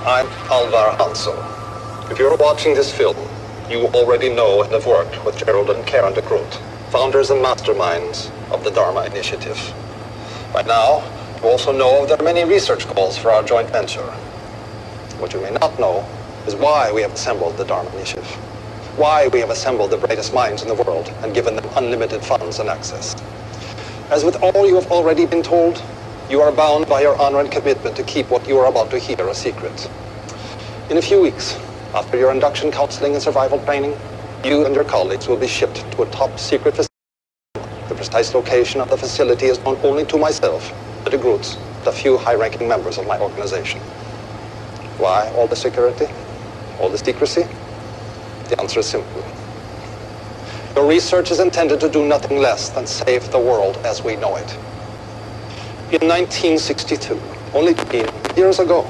I'm Hanso. If you're watching this film, you already know and have worked with Gerald and Karen de Groot, founders and masterminds of the Dharma Initiative. By now, you also know there are many research calls for our joint venture. What you may not know is why we have assembled the Dharma Initiative, why we have assembled the brightest minds in the world and given them unlimited funds and access. As with all you have already been told, you are bound by your honor and commitment to keep what you are about to hear a secret. In a few weeks, after your induction counseling and survival training, you and your colleagues will be shipped to a top-secret facility. The precise location of the facility is known only to myself, the de Groots, and a few high-ranking members of my organization. Why all the security? All the secrecy? The answer is simple. Your research is intended to do nothing less than save the world as we know it. In 1962, only 20 years ago,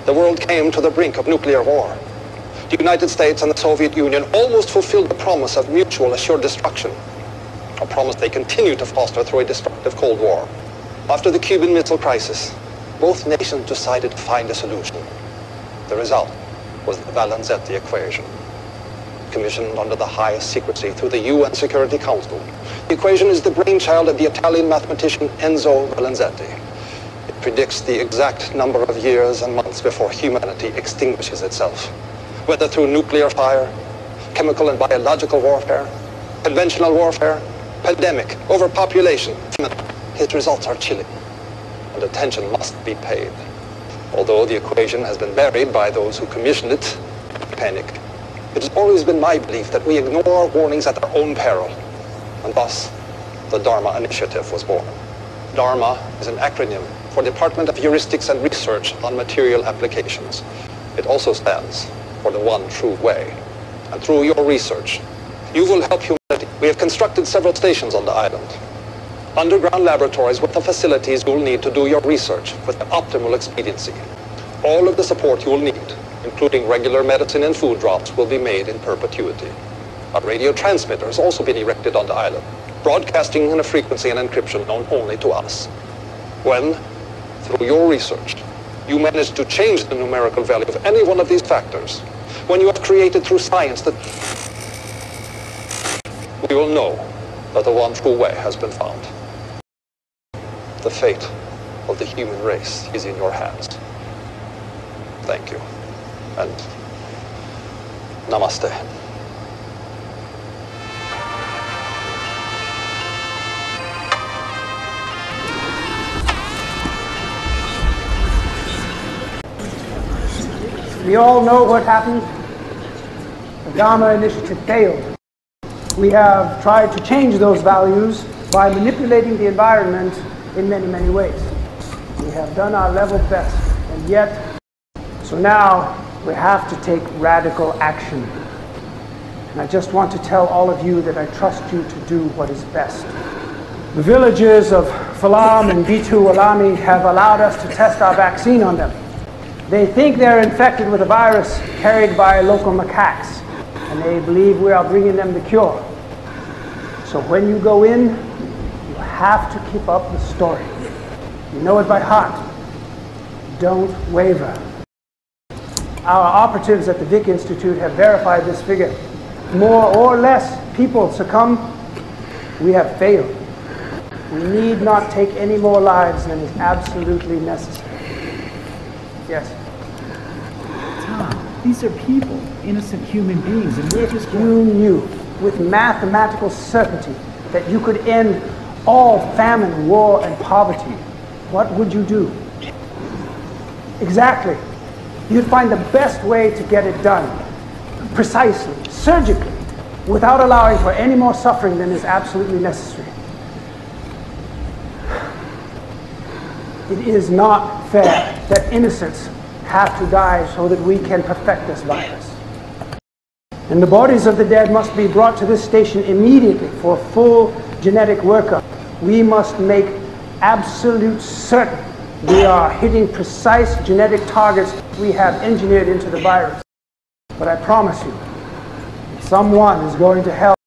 the world came to the brink of nuclear war. The United States and the Soviet Union almost fulfilled the promise of mutual assured destruction, a promise they continue to foster through a destructive Cold War. After the Cuban Missile Crisis, both nations decided to find a solution. The result was the Valenzetti equation, commissioned under the highest secrecy through the UN Security Council. The equation is the brainchild of the Italian mathematician Ensue Valenzetti. It predicts the exact number of years and months before humanity extinguishes itself, whether through nuclear fire, chemical and biological warfare, conventional warfare, pandemic, overpopulation. His results are chilling, and attention must be paid. Although the equation has been buried by those who commissioned it, panic. It has always been my belief that we ignore warnings at our own peril, and thus the Dharma Initiative was born. Dharma is an acronym for Department of Heuristics and Research on Material Applications. It also stands for the one true way. And through your research, you will help humanity. We have constructed several stations on the island, underground laboratories with the facilities you will need to do your research with optimal expediency. All of the support you will need, including regular medicine and food drops, will be made in perpetuity. A radio transmitter has also been erected on the island, broadcasting in a frequency and encryption known only to us. When, through your research, you manage to change the numerical value of any one of these factors, when you have created through science that we will know that the one true way has been found. The fate of the human race is in your hands. Thank you, and namaste. We all know what happened. The Dharma Initiative failed. We have tried to change those values by manipulating the environment in many, many ways. We have done our level best, and yet, so now we have to take radical action. And I just want to tell all of you that I trust you to do what is best. The villagers of Falam and Bitu Alami have allowed us to test our vaccine on them. They think they're infected with a virus carried by local macaques, and they believe we are bringing them the cure. So when you go in, you have to keep up the story. You know it by heart. Don't waver. Our operatives at the Vic Institute have verified this figure. More or less people succumb. We have failed. We need not take any more lives than is absolutely necessary. Yes? Tom, these are people, innocent human beings, and we're just going... You knew with mathematical certainty that you could end all famine, war, and poverty, what would you do? Exactly. You'd find the best way to get it done, precisely, surgically, without allowing for any more suffering than is absolutely necessary. It is not fair that innocents have to die so that we can perfect this virus. And the bodies of the dead must be brought to this station immediately for a full genetic workup. We must make absolute certain we are hitting precise genetic targets we have engineered into the virus. But I promise you, someone is going to help.